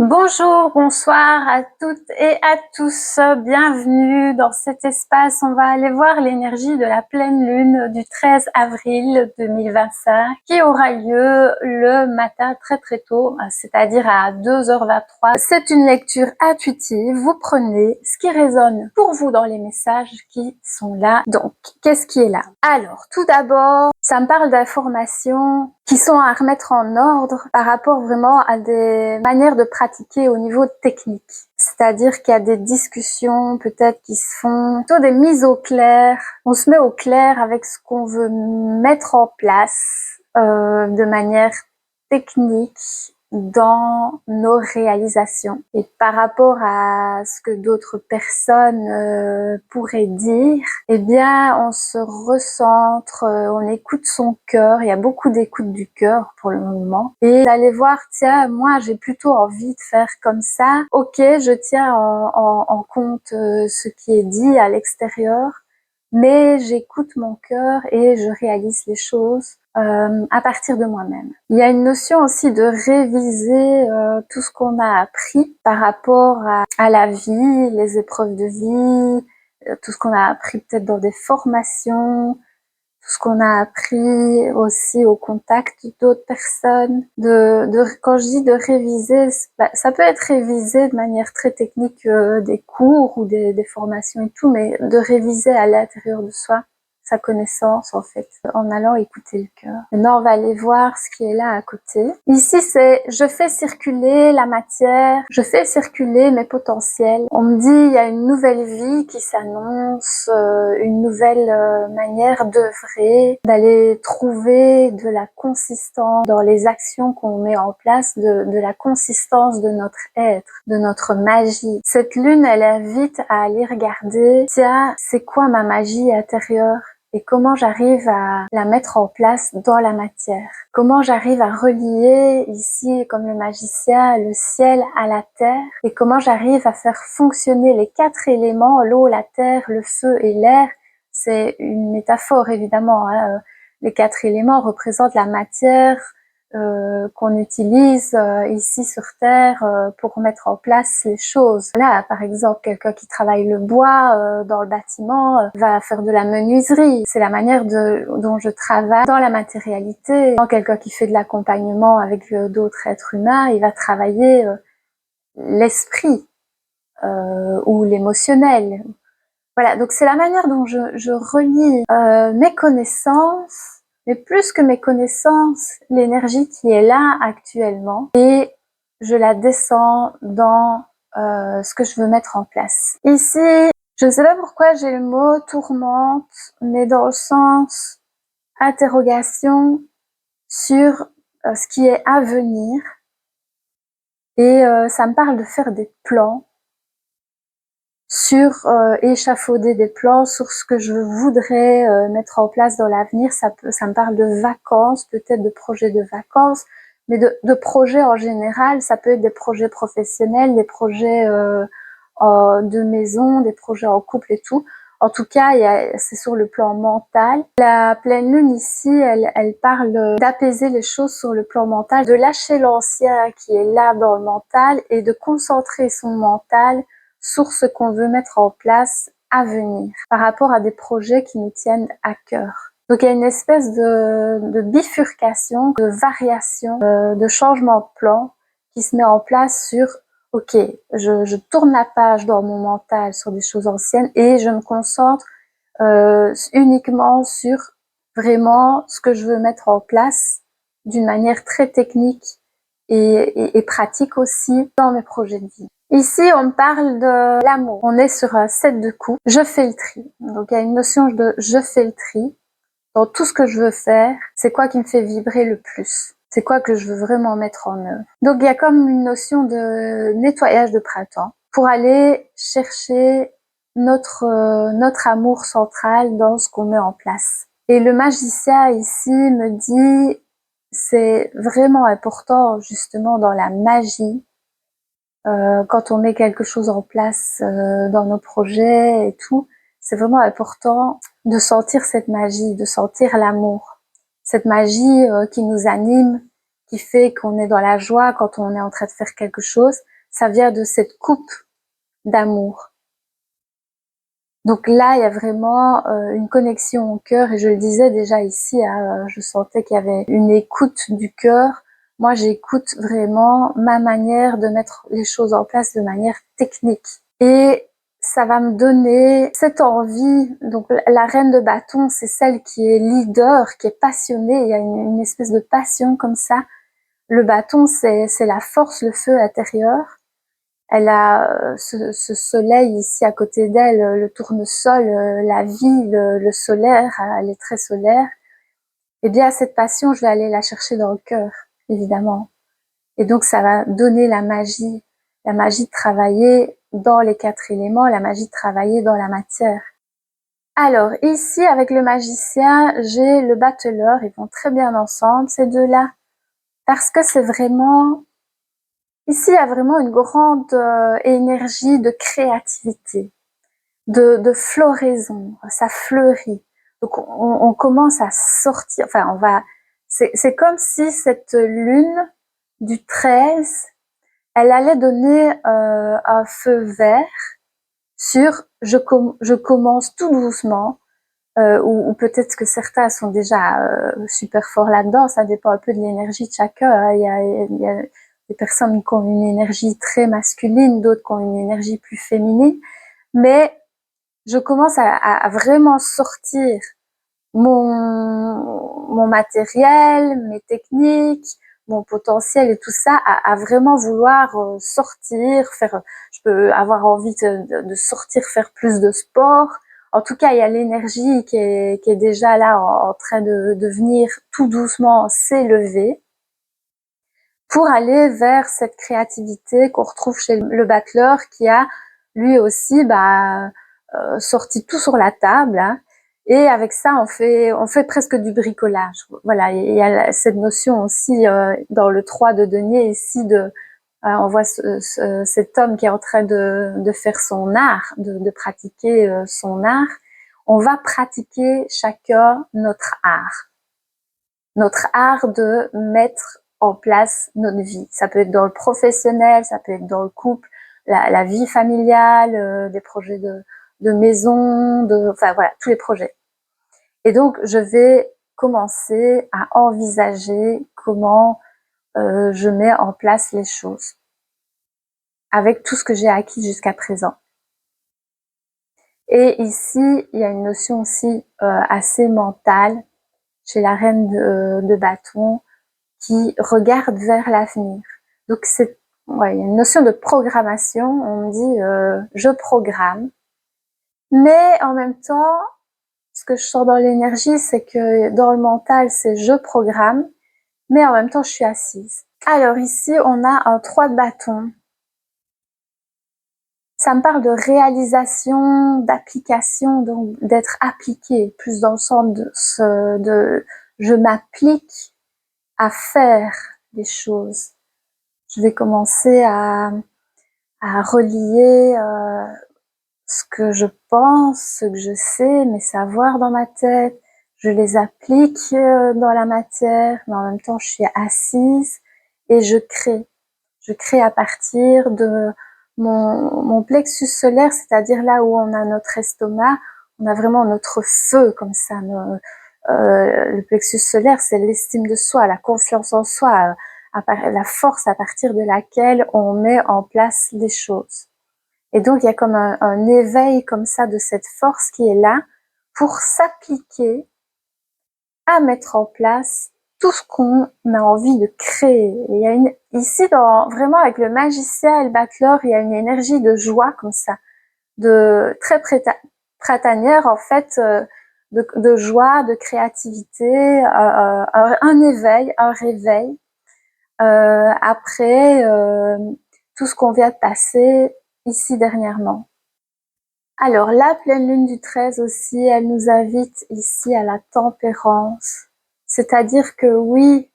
Bonjour, bonsoir à toutes et à tous. Bienvenue dans cet espace. On va aller voir l'énergie de la pleine lune du 13 avril 2025 qui aura lieu le matin très tôt, c'est-à-dire à 2h23. C'est une lecture intuitive. Vous prenez ce qui résonne pour vous dans les messages qui sont là. Donc, qu'est-ce qui est là? Alors, tout d'abord, ça me parle d'informations qui sont à remettre en ordre par rapport vraiment à des manières de pratiquer au niveau technique. C'est-à-dire qu'il y a des discussions peut-être qui se font, plutôt des mises au clair. On se met au clair avec ce qu'on veut mettre en place de manière technique dans nos réalisations. Et par rapport à ce que d'autres personnes pourraient dire, eh bien, on se recentre, on écoute son cœur. Il y a beaucoup d'écoute du cœur pour le moment. Et d'aller voir, tiens, moi, j'ai plutôt envie de faire comme ça. Ok, je tiens en compte ce qui est dit à l'extérieur, mais j'écoute mon cœur et je réalise les choses à partir de moi-même. Il y a une notion aussi de réviser tout ce qu'on a appris par rapport à la vie, les épreuves de vie, tout ce qu'on a appris peut-être dans des formations, tout ce qu'on a appris aussi au contact d'autres personnes. Quand je dis de réviser, ça peut être révisé de manière très technique, des cours ou des formations et tout, mais de réviser à l'intérieur de soi sa connaissance en fait, en allant écouter le cœur. Maintenant, on va aller voir ce qui est là à côté. Ici, c'est je fais circuler la matière, je fais circuler mes potentiels. On me dit il y a une nouvelle vie qui s'annonce, une nouvelle manière d'œuvrer, d'aller trouver de la consistance dans les actions qu'on met en place, de la consistance de notre être, de notre magie. Cette lune, elle invite à aller regarder, tiens, c'est quoi ma magie intérieure? Et comment j'arrive à la mettre en place dans la matière. Comment j'arrive à relier ici, comme le magicien, le ciel à la terre. Et comment j'arrive à faire fonctionner les 4 éléments, l'eau, la terre, le feu et l'air. C'est une métaphore évidemment. Les 4 éléments représentent la matière qu'on utilise ici sur Terre pour mettre en place les choses. Là, par exemple, quelqu'un qui travaille le bois dans le bâtiment va faire de la menuiserie. C'est la manière dont je travaille dans la matérialité. Quelqu'un qui fait de l'accompagnement avec d'autres êtres humains, il va travailler l'esprit ou l'émotionnel. Voilà, donc c'est la manière dont je relie mes connaissances, mais plus que mes connaissances, l'énergie qui est là actuellement, et je la descends dans ce que je veux mettre en place. Ici, je ne sais pas pourquoi j'ai le mot tourmente, mais dans le sens interrogation sur ce qui est à venir, et ça me parle de faire des plans, sur échafauder des plans sur ce que je voudrais mettre en place dans l'avenir. Ça me parle de vacances, peut-être de projets de vacances, mais de projets en général. Ça peut être des projets professionnels, des projets de maison, des projets en couple et tout. En tout cas, c'est sur le plan mental. La pleine lune ici, elle parle d'apaiser les choses sur le plan mental, de lâcher l'ancien qui est là dans le mental et de concentrer son mental sur ce qu'on veut mettre en place à venir, par rapport à des projets qui nous tiennent à cœur. Donc il y a une espèce de bifurcation, de variation, de changement de plan qui se met en place sur ok, je tourne la page dans mon mental sur des choses anciennes et je me concentre uniquement sur vraiment ce que je veux mettre en place d'une manière très technique et pratique aussi dans mes projets de vie. Ici, on me parle de l'amour. On est sur un 7 de coupe. Je fais le tri. Donc, il y a une notion de je fais le tri. Dans tout ce que je veux faire, c'est quoi qui me fait vibrer le plus? C'est quoi que je veux vraiment mettre en œuvre? Donc, il y a comme une notion de nettoyage de printemps pour aller chercher notre amour central dans ce qu'on met en place. Et le magicien ici me dit, c'est vraiment important justement dans la magie, quand on met quelque chose en place dans nos projets et tout, c'est vraiment important de sentir cette magie, de sentir l'amour. Cette magie qui nous anime, qui fait qu'on est dans la joie quand on est en train de faire quelque chose. ça vient de cette coupe d'amour. Donc là, il y a vraiment une connexion au cœur, et je le disais déjà ici, hein, je sentais qu'il y avait une écoute du cœur. Moi, j'écoute vraiment ma manière de mettre les choses en place de manière technique. Et ça va me donner cette envie. Donc la reine de bâton, c'est celle qui est leader, qui est passionnée. Il y a une espèce de passion comme ça. Le bâton, c'est la force, le feu intérieur. Elle a ce soleil ici à côté d'elle, le tournesol, la vie, le solaire, elle est très solaire. Eh bien, cette passion, je vais aller la chercher dans le cœur, évidemment. Et donc, ça va donner la magie de travailler dans les 4 éléments, la magie de travailler dans la matière. Alors, ici, avec le magicien, j'ai le battleur, ils vont très bien ensemble, ces deux-là, parce que c'est vraiment... Ici, il y a vraiment une grande énergie de créativité, de floraison, ça fleurit. Donc, on commence à sortir, enfin, c'est comme si cette lune du 13, elle allait donner un feu vert sur je commence tout doucement, ou peut-être que certains sont déjà super forts là-dedans, ça dépend un peu de l'énergie de chacun. Hein. Il y a des personnes qui ont une énergie très masculine, d'autres qui ont une énergie plus féminine, mais je commence à vraiment sortir mon matériel, mes techniques, mon potentiel et tout ça, à vraiment vouloir sortir, je peux avoir envie de sortir, faire plus de sport. En tout cas, il y a l'énergie qui est déjà là en train de venir tout doucement s'élever pour aller vers cette créativité qu'on retrouve chez le battleur qui a lui aussi sorti tout sur la table, hein. Et avec ça, on fait presque du bricolage. Voilà, il y a cette notion aussi dans le 3 de denier ici on voit cet homme qui est en train de faire son art, de pratiquer son art. On va pratiquer chacun notre art de mettre en place notre vie. Ça peut être dans le professionnel, ça peut être dans le couple, la vie familiale, des projets de maison, enfin voilà, tous les projets. Et donc, je vais commencer à envisager comment je mets en place les choses avec tout ce que j'ai acquis jusqu'à présent. Et ici, il y a une notion aussi assez mentale chez la reine de bâton qui regarde vers l'avenir. Donc, il y a une notion de programmation. On me dit je programme, mais en même temps, ce que je sens dans l'énergie, c'est que dans le mental, c'est je programme, mais en même temps, je suis assise. Alors ici, on a un 3 de bâton. Ça me parle de réalisation, d'application, donc d'être appliqué, plus dans le sens de je m'applique à faire des choses. Je vais commencer à relier ce que je pense, ce que je sais, mes savoirs dans ma tête, je les applique dans la matière, mais en même temps je suis assise et je crée. Je crée à partir de mon plexus solaire, c'est-à-dire là où on a notre estomac, on a vraiment notre feu comme ça. Le plexus solaire, c'est l'estime de soi, la confiance en soi, la force à partir de laquelle on met en place les choses. Et donc, il y a comme un éveil comme ça de cette force qui est là pour s'appliquer à mettre en place tout ce qu'on a envie de créer. Et il y a ici, vraiment avec le magicien et le battleur, il y a une énergie de joie comme ça, de très printanière en fait, de joie, de créativité, un éveil, un réveil. Après tout ce qu'on vient de passer ici dernièrement. Alors, la pleine lune du 13 aussi, elle nous invite ici à la tempérance. C'est-à-dire que oui,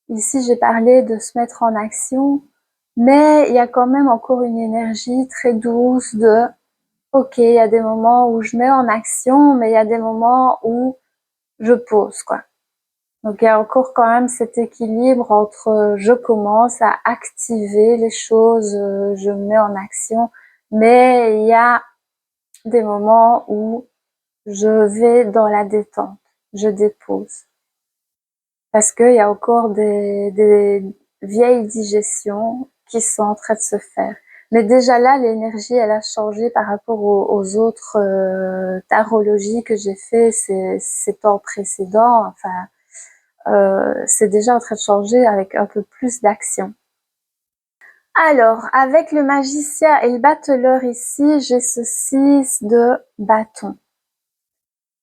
ici j'ai parlé de se mettre en action, mais il y a quand même encore une énergie très douce de ok, il y a des moments où je mets en action, mais il y a des moments où je pose, quoi. Donc il y a encore quand même cet équilibre entre je commence à activer les choses, je me mets en action, mais il y a des moments où je vais dans la détente, je dépose. Parce qu'il y a encore des vieilles digestions qui sont en train de se faire. Mais déjà là, l'énergie, elle a changé par rapport aux autres tarologies que j'ai fait ces temps précédents. Enfin, c'est déjà en train de changer avec un peu plus d'action. Alors, avec le magicien et le battleur ici, j'ai ce 6 de bâton.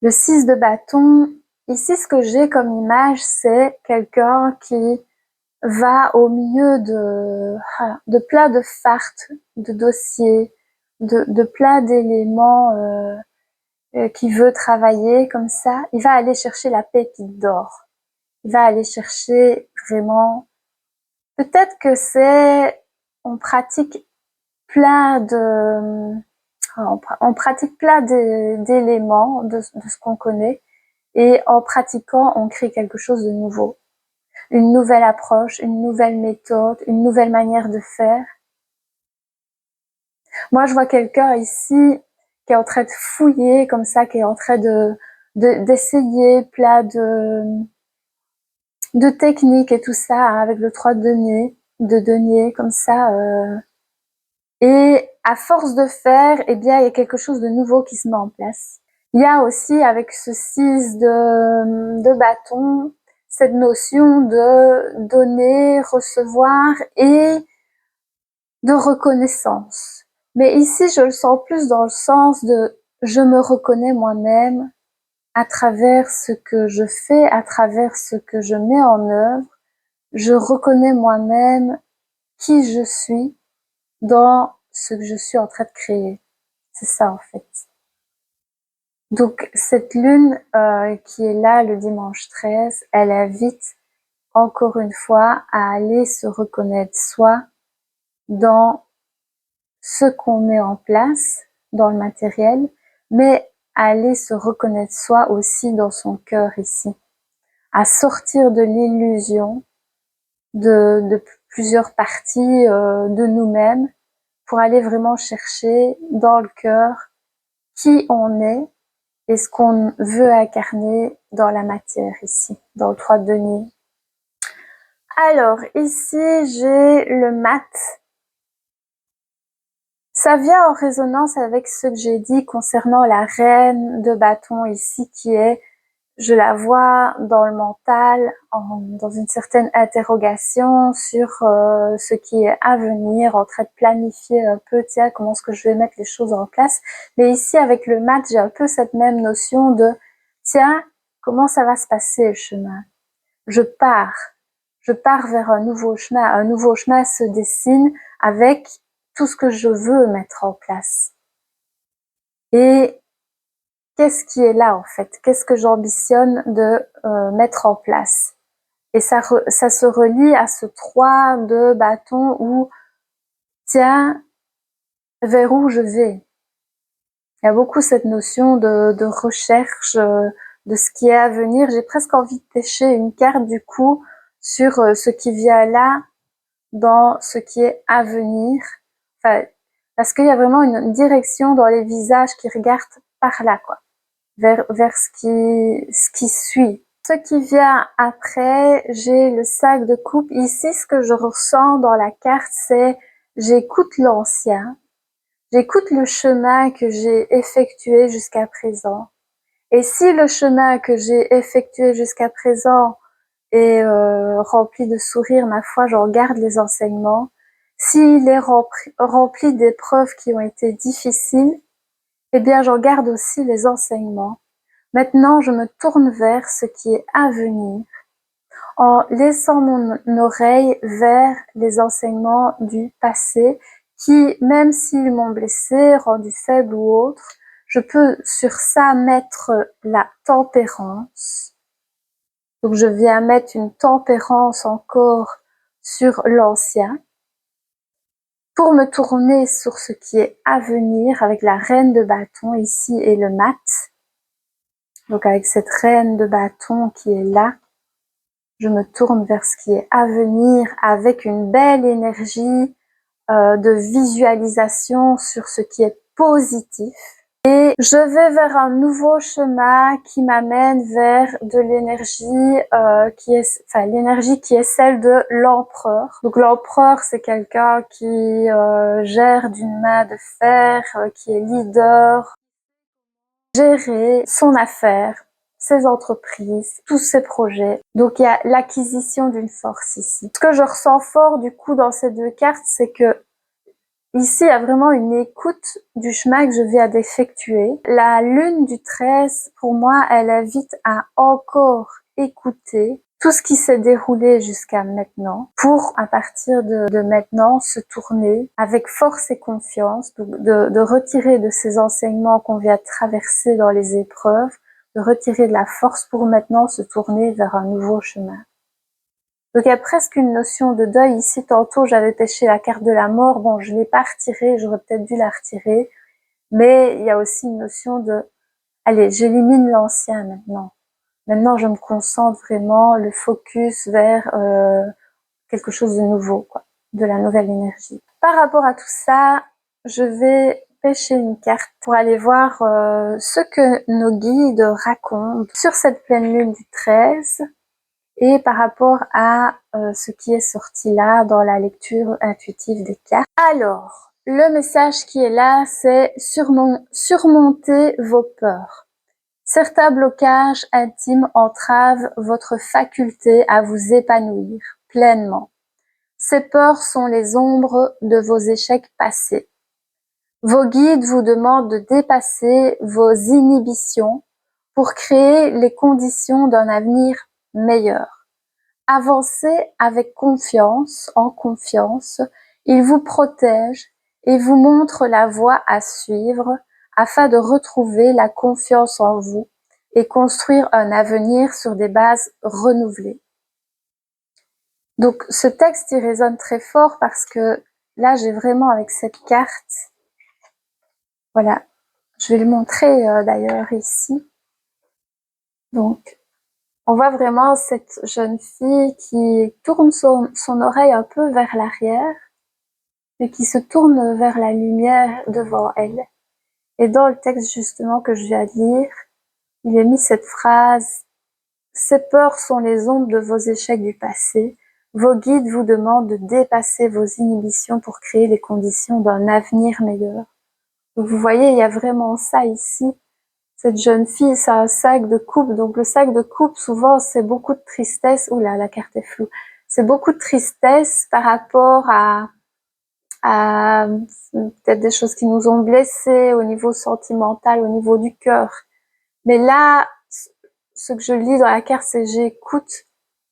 Le 6 de bâton, ici, ce que j'ai comme image, c'est quelqu'un qui va au milieu de plein de fartes, de dossiers, de plein d'éléments qui veut travailler comme ça. Il va aller chercher la pépite d'or. Il va aller chercher vraiment... Peut-être que c'est... On pratique plein de... On pratique plein d'éléments de ce qu'on connaît et en pratiquant, on crée quelque chose de nouveau. Une nouvelle approche, une nouvelle méthode, une nouvelle manière de faire. Moi, je vois quelqu'un ici qui est en train de fouiller comme ça, qui est en train d'essayer plein de techniques et tout ça, hein, avec le 3 de denier comme ça. Et à force de faire, eh bien, il y a quelque chose de nouveau qui se met en place. Il y a aussi avec ce 6 de bâton, cette notion de donner, recevoir et de reconnaissance. Mais ici, je le sens plus dans le sens de je me reconnais moi-même à travers ce que je fais, à travers ce que je mets en œuvre. Je reconnais moi-même qui je suis dans ce que je suis en train de créer. C'est ça en fait. Donc cette lune qui est là le dimanche 13, elle invite encore une fois à aller se reconnaître soi dans ce qu'on met en place dans le matériel, mais à aller se reconnaître soi aussi dans son cœur ici, à sortir de l'illusion de plusieurs parties de nous-mêmes pour aller vraiment chercher dans le cœur qui on est et ce qu'on veut incarner dans la matière ici, dans le 3 de denier. Alors ici j'ai le mat. Ça vient en résonance avec ce que j'ai dit concernant la reine de bâton ici qui est, je la vois dans le mental, dans une certaine interrogation sur ce qui est à venir, en train de planifier un peu, tiens, comment est-ce que je vais mettre les choses en place. Mais ici, avec le mat, j'ai un peu cette même notion de, tiens, comment ça va se passer le chemin? Je pars vers un nouveau chemin se dessine avec tout ce que je veux mettre en place. Et qu'est-ce qui est là en fait? Qu'est-ce que j'ambitionne de mettre en place? Et ça se relie à ce 3 de bâton où, tiens, vers où je vais? Il y a beaucoup cette notion de recherche de ce qui est à venir. J'ai presque envie de pêcher une carte du coup sur ce qui vient là dans ce qui est à venir. Enfin, parce qu'il y a vraiment une direction dans les visages qui regardent par là, quoi. Vers ce qui suit. Ce qui vient après, j'ai le sac de coupe. Ici, ce que je ressens dans la carte, c'est j'écoute l'ancien, j'écoute le chemin que j'ai effectué jusqu'à présent. Et si le chemin que j'ai effectué jusqu'à présent est rempli de sourires, ma foi, j'en garde les enseignements. S'il est rempli d'épreuves qui ont été difficiles, eh bien, j'en garde aussi les enseignements. Maintenant, je me tourne vers ce qui est à venir, en laissant mon oreille vers les enseignements du passé, qui, même s'ils m'ont blessé, rendu faible ou autre, je peux sur ça mettre la tempérance. Donc je viens mettre une tempérance encore sur l'ancien, pour me tourner sur ce qui est à venir avec la reine de bâton ici et le mat. Donc avec cette reine de bâton qui est là, je me tourne vers ce qui est à venir avec une belle énergie de visualisation sur ce qui est positif. Et je vais vers un nouveau chemin qui m'amène vers de l'énergie l'énergie qui est celle de l'empereur. Donc l'empereur, c'est quelqu'un qui gère d'une main de fer, qui est leader, gérer son affaire, ses entreprises, tous ses projets. Donc il y a l'acquisition d'une force ici. Ce que je ressens fort du coup dans ces deux cartes, c'est que ici, il y a vraiment une écoute du chemin que je viens d'effectuer. La lune du 13, pour moi, elle invite à encore écouter tout ce qui s'est déroulé jusqu'à maintenant pour, à partir de maintenant, se tourner avec force et confiance, de retirer de ces enseignements qu'on vient de traverser dans les épreuves, de retirer de la force pour maintenant se tourner vers un nouveau chemin. Donc il y a presque une notion de deuil ici. Tantôt j'avais pêché la carte de la mort, bon je l'ai pas retirée, j'aurais peut-être dû la retirer, mais il y a aussi une notion de allez, j'élimine l'ancien maintenant. Maintenant je me concentre vraiment le focus vers quelque chose de nouveau, quoi, de la nouvelle énergie. Par rapport à tout ça, je vais pêcher une carte pour aller voir ce que nos guides racontent sur cette pleine lune du 13. Et par rapport à ce qui est sorti là dans la lecture intuitive des cartes. Alors, le message qui est là, c'est surmonter vos peurs. Certains blocages intimes entravent votre faculté à vous épanouir pleinement. Ces peurs sont les ombres de vos échecs passés. Vos guides vous demandent de dépasser vos inhibitions pour créer les conditions d'un avenir meilleur. Avancez avec confiance, en confiance, il vous protège et vous montre la voie à suivre afin de retrouver la confiance en vous et construire un avenir sur des bases renouvelées. Donc ce texte il résonne très fort parce que là j'ai vraiment avec cette carte, voilà, je vais le montrer d'ailleurs ici. Donc on voit vraiment cette jeune fille qui tourne son oreille un peu vers l'arrière, mais qui se tourne vers la lumière devant elle. Et dans le texte justement que je viens de lire, il est mis cette phrase « Ces peurs sont les ombres de vos échecs du passé. Vos guides vous demandent de dépasser vos inhibitions pour créer les conditions d'un avenir meilleur. » Donc vous voyez, il y a vraiment ça ici. Cette jeune fille, c'est un sac de coupe. Donc le sac de coupe, souvent, c'est beaucoup de tristesse. Oula, la carte est floue. C'est beaucoup de tristesse par rapport à peut-être des choses qui nous ont blessés au niveau sentimental, au niveau du cœur. Mais là, ce que je lis dans la carte, c'est j'écoute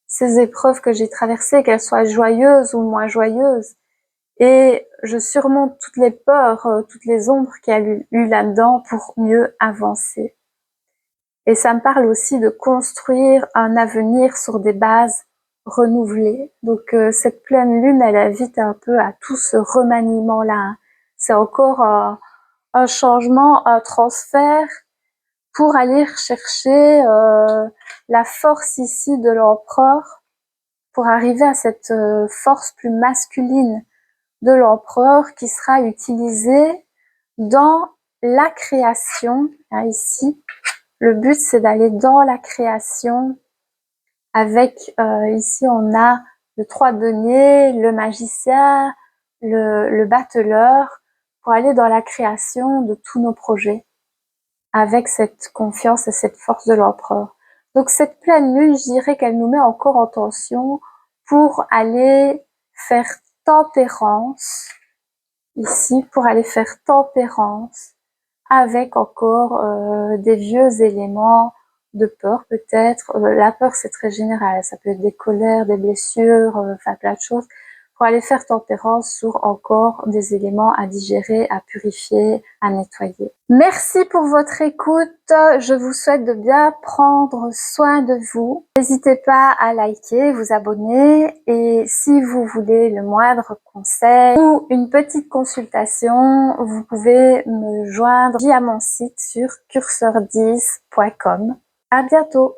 ces épreuves que j'ai traversées, qu'elles soient joyeuses ou moins joyeuses. Et je surmonte toutes les peurs, toutes les ombres qu'il y a eu là-dedans pour mieux avancer. Et ça me parle aussi de construire un avenir sur des bases renouvelées. Donc cette pleine lune, elle invite un peu à tout ce remaniement-là. Hein. C'est encore un changement, un transfert pour aller chercher la force ici de l'empereur, pour arriver à cette force plus masculine de l'empereur qui sera utilisée dans la création. Hein, ici, le but c'est d'aller dans la création avec, ici on a le 3 de denier, le magicien, le battleur, pour aller dans la création de tous nos projets avec cette confiance et cette force de l'empereur. Donc cette pleine lune, je dirais qu'elle nous met encore en tension pour aller faire tempérance, ici, pour aller faire tempérance avec encore des vieux éléments de peur peut-être. La peur c'est très général, ça peut être des colères, des blessures, enfin plein de choses, pour aller faire tempérance sur encore des éléments à digérer, à purifier, à nettoyer. Merci pour votre écoute, je vous souhaite de bien prendre soin de vous. N'hésitez pas à liker, vous abonner et si vous voulez le moindre conseil ou une petite consultation, vous pouvez me joindre via mon site sur curseur10.com. À bientôt!